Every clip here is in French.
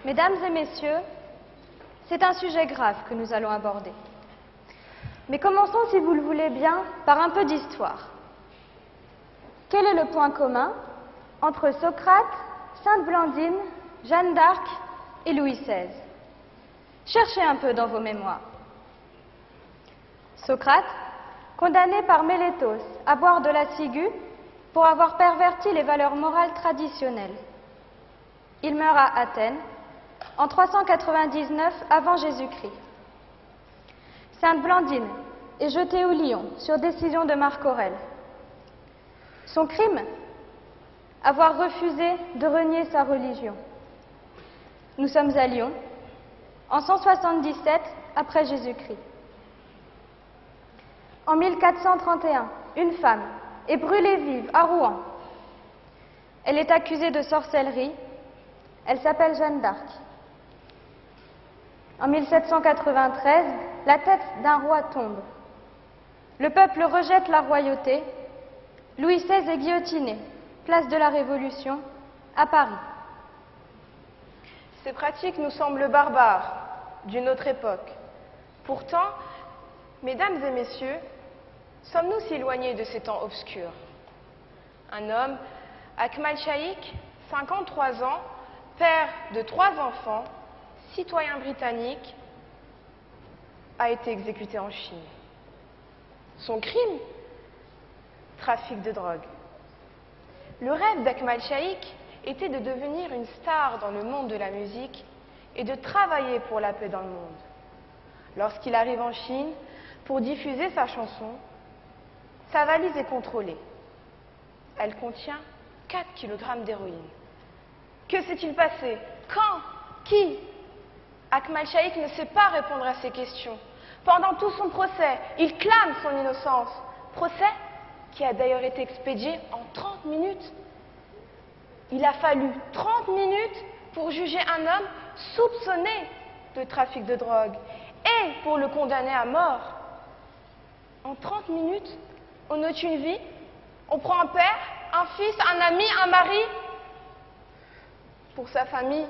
Mesdames et messieurs, c'est un sujet grave que nous allons aborder. Mais commençons, si vous le voulez bien, par un peu d'histoire. Quel est le point commun entre Socrate, Sainte Blandine, Jeanne d'Arc et Louis XVI? Cherchez un peu dans vos mémoires. Socrate, condamné par Mélétos à boire de la ciguë pour avoir perverti les valeurs morales traditionnelles. Il meurt à Athènes en 399 avant Jésus-Christ. Sainte Blandine est jetée au lion sur décision de Marc Aurèle. Son crime? Avoir refusé de renier sa religion. Nous sommes à Lyon, en 177 après Jésus-Christ. En 1431, une femme est brûlée vive à Rouen. Elle est accusée de sorcellerie. Elle s'appelle Jeanne d'Arc. En 1793, la tête d'un roi tombe. Le peuple rejette la royauté. Louis XVI est guillotiné, place de la Révolution, à Paris. Ces pratiques nous semblent barbares, d'une autre époque. Pourtant, mesdames et messieurs, sommes-nous si éloignés de ces temps obscurs? Un homme, Akmal Shaikh, 53 ans, père de 3 enfants, citoyen britannique, a été exécuté en Chine. Son crime? Trafic de drogue. Le rêve d'Akmal Shaikh était de devenir une star dans le monde de la musique et de travailler pour la paix dans le monde. Lorsqu'il arrive en Chine pour diffuser sa chanson, sa valise est contrôlée. Elle contient 4 kg d'héroïne. Que s'est-il passé? Quand? Qui? Akmal Shaikh ne sait pas répondre à ces questions. Pendant tout son procès, il clame son innocence. Procès qui a d'ailleurs été expédié en 30 minutes. Il a fallu 30 minutes pour juger un homme soupçonné de trafic de drogue et pour le condamner à mort. En 30 minutes, on ôte une vie, on prend un père, un fils, un ami, un mari. Pour sa famille,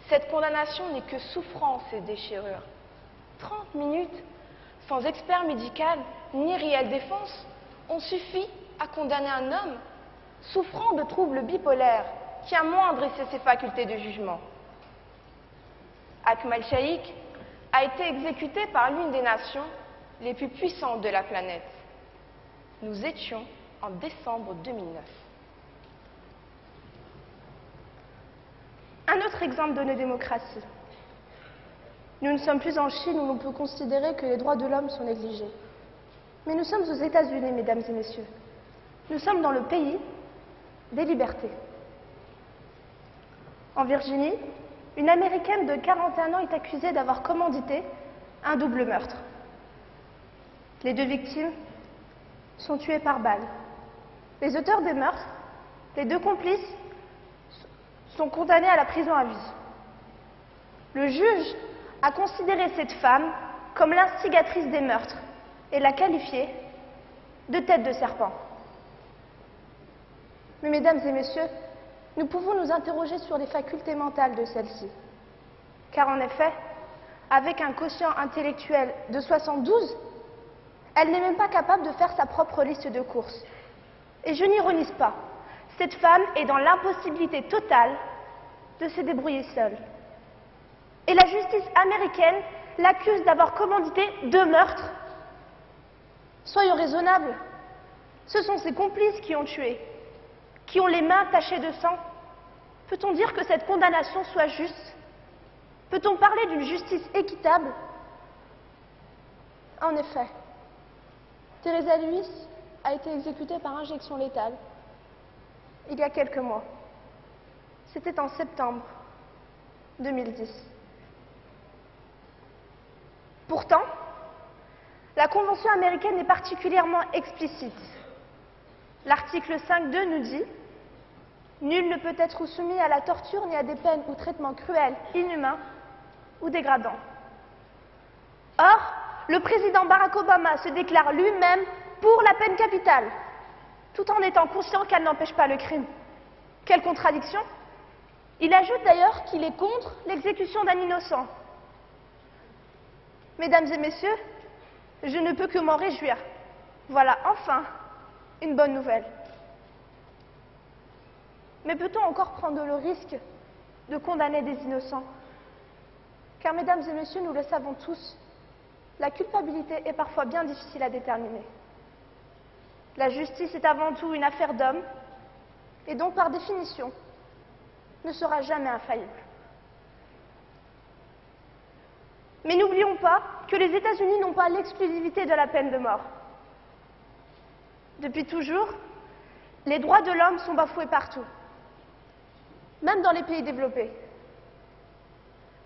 cette condamnation n'est que souffrance et déchirure. 30 minutes, sans expert médical ni réelle défense, ont suffi à condamner un homme souffrant de troubles bipolaires qui amoindrissait ses facultés de jugement. Akmal Shaikh a été exécuté par l'une des nations les plus puissantes de la planète. Nous étions en décembre 2009. Un autre exemple de nos démocraties. Nous ne sommes plus en Chine où l'on peut considérer que les droits de l'homme sont négligés. Mais nous sommes aux États-Unis, mesdames et messieurs. Nous sommes dans le pays des libertés. En Virginie, une Américaine de 41 ans est accusée d'avoir commandité un double meurtre. Les 2 victimes sont tuées par balle. Les auteurs des meurtres, les 2 complices, sont condamnés à la prison à vie. Le juge a considéré cette femme comme l'instigatrice des meurtres et l'a qualifiée de tête de serpent. Mais mesdames et messieurs, nous pouvons nous interroger sur les facultés mentales de celle-ci. Car en effet, avec un quotient intellectuel de 72, elle n'est même pas capable de faire sa propre liste de courses. Et je n'ironise pas, cette femme est dans l'impossibilité totale de se débrouiller seule. Et la justice américaine l'accuse d'avoir commandité 2 meurtres. Soyons raisonnables. Ce sont ses complices qui ont tué, qui ont les mains tachées de sang. Peut-on dire que cette condamnation soit juste? Peut-on parler d'une justice équitable? En effet, Teresa Lewis a été exécutée par injection létale il y a quelques mois. C'était en septembre 2010. Pourtant, la Convention américaine est particulièrement explicite. L'article 5.2 nous dit « Nul ne peut être soumis à la torture ni à des peines ou traitements cruels, inhumains ou dégradants. » Or, le président Barack Obama se déclare lui-même pour la peine capitale, tout en étant conscient qu'elle n'empêche pas le crime. Quelle contradiction! Il ajoute d'ailleurs qu'il est contre l'exécution d'un innocent. Mesdames et messieurs, je ne peux que m'en réjouir. Voilà enfin une bonne nouvelle. Mais peut-on encore prendre le risque de condamner des innocents? Car, mesdames et messieurs, nous le savons tous, la culpabilité est parfois bien difficile à déterminer. La justice est avant tout une affaire d'hommes, et donc, par définition, ne sera jamais infaillible. Mais n'oublions pas que les États-Unis n'ont pas l'exclusivité de la peine de mort. Depuis toujours, les droits de l'homme sont bafoués partout, même dans les pays développés.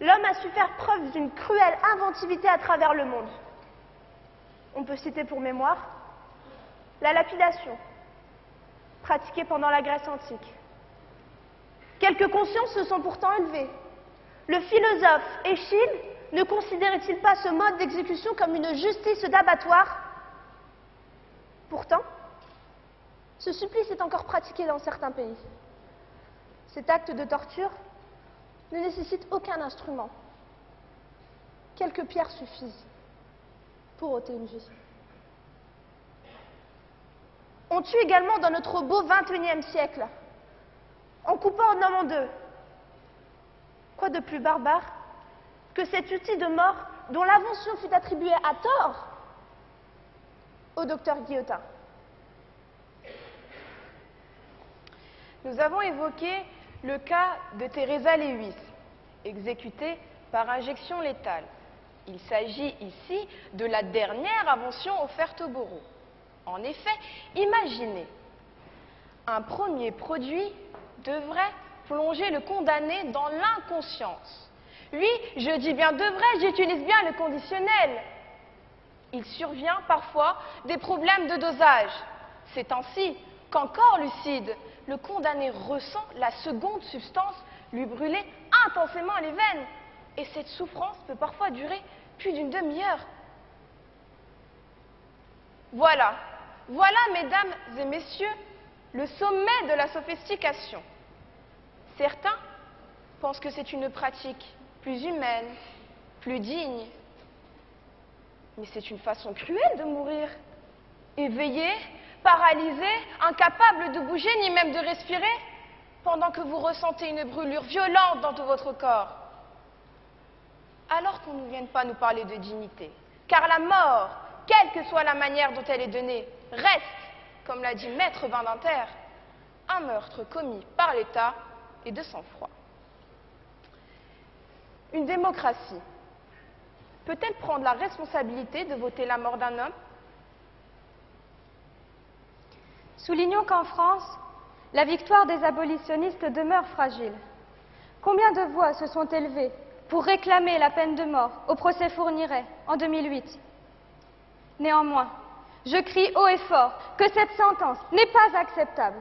L'homme a su faire preuve d'une cruelle inventivité à travers le monde. On peut citer pour mémoire la lapidation, pratiquée pendant la Grèce antique. Quelques consciences se sont pourtant élevées. Le philosophe Échille ne considérait-il pas ce mode d'exécution comme une justice d'abattoir? Pourtant, ce supplice est encore pratiqué dans certains pays. Cet acte de torture ne nécessite aucun instrument. Quelques pierres suffisent pour ôter une vie. On tue également dans notre beau XXIe siècle, en coupant un homme en deux. Quoi de plus barbare que cet outil de mort dont l'invention fut attribuée à tort au docteur Guillotin? Nous avons évoqué le cas de Teresa Lewis, exécutée par injection létale. Il s'agit ici de la dernière invention offerte au bourreau. En effet, imaginez, un premier produit devrait plonger le condamné dans l'inconscience. Oui, je dis bien devrait, j'utilise bien le conditionnel. Il survient parfois des problèmes de dosage. C'est ainsi qu'encore lucide, le condamné ressent la seconde substance lui brûler intensément les veines. Et cette souffrance peut parfois durer plus d'une demi-heure. Voilà, mesdames et messieurs, le sommet de la sophistication. Certains pensent que c'est une pratique plus humaine, plus digne. Mais c'est une façon cruelle de mourir. Éveillé, paralysé, incapable de bouger ni même de respirer, pendant que vous ressentez une brûlure violente dans tout votre corps. Alors qu'on ne vienne pas nous parler de dignité. Car la mort, quelle que soit la manière dont elle est donnée, reste, comme l'a dit Maître Badinter, un meurtre commis par l'État et de sang-froid. Une démocratie peut-elle prendre la responsabilité de voter la mort d'un homme? Soulignons qu'en France, la victoire des abolitionnistes demeure fragile. Combien de voix se sont élevées pour réclamer la peine de mort au procès Fourniret en 2008? Néanmoins, je crie haut et fort que cette sentence n'est pas acceptable.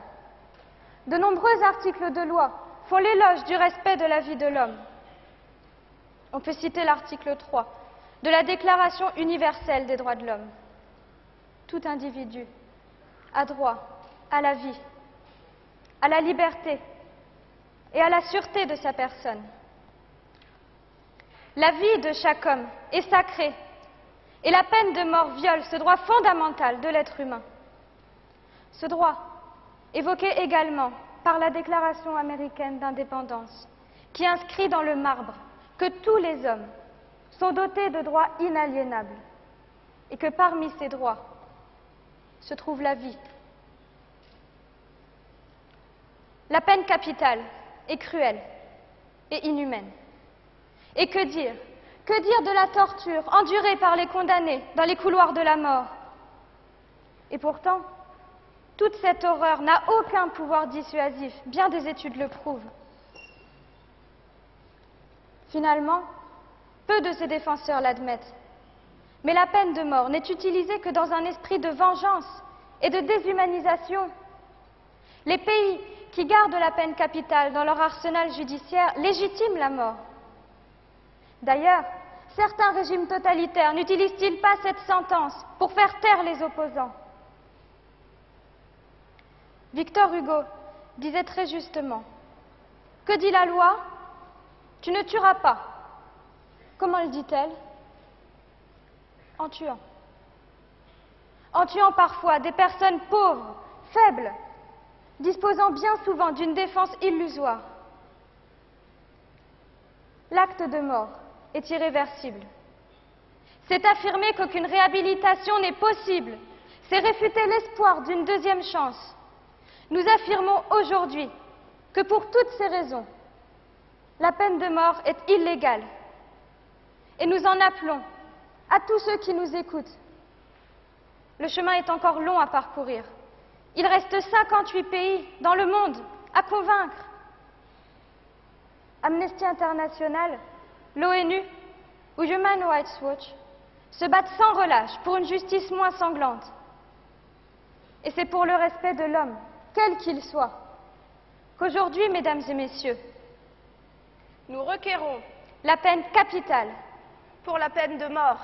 De nombreux articles de loi font l'éloge du respect de la vie de l'homme. On peut citer l'article 3 de la Déclaration universelle des droits de l'homme. Tout individu a droit à la vie, à la liberté et à la sûreté de sa personne. La vie de chaque homme est sacrée et la peine de mort viole ce droit fondamental de l'être humain. Ce droit, évoqué également par la Déclaration américaine d'indépendance, qui inscrit dans le marbre que tous les hommes sont dotés de droits inaliénables et que parmi ces droits se trouve la vie. La peine capitale est cruelle et inhumaine. Et que dire de la torture endurée par les condamnés dans les couloirs de la mort? Et pourtant, toute cette horreur n'a aucun pouvoir dissuasif, bien des études le prouvent. Finalement, peu de ses défenseurs l'admettent. Mais la peine de mort n'est utilisée que dans un esprit de vengeance et de déshumanisation. Les pays qui gardent la peine capitale dans leur arsenal judiciaire légitiment la mort. D'ailleurs, certains régimes totalitaires n'utilisent-ils pas cette sentence pour faire taire les opposants? Victor Hugo disait très justement Que dit la loi? Tu ne tueras pas. Comment le dit-elle? En tuant. En tuant parfois des personnes pauvres, faibles, disposant bien souvent d'une défense illusoire. L'acte de mort est irréversible. C'est affirmer qu'aucune réhabilitation n'est possible. C'est réfuter l'espoir d'une deuxième chance. Nous affirmons aujourd'hui que pour toutes ces raisons, la peine de mort est illégale. Et nous en appelons à tous ceux qui nous écoutent. Le chemin est encore long à parcourir. Il reste 58 pays dans le monde à convaincre. Amnesty International, l'ONU ou Human Rights Watch se battent sans relâche pour une justice moins sanglante. Et c'est pour le respect de l'homme, quel qu'il soit, qu'aujourd'hui, mesdames et messieurs, nous requérons la peine capitale pour la peine de mort.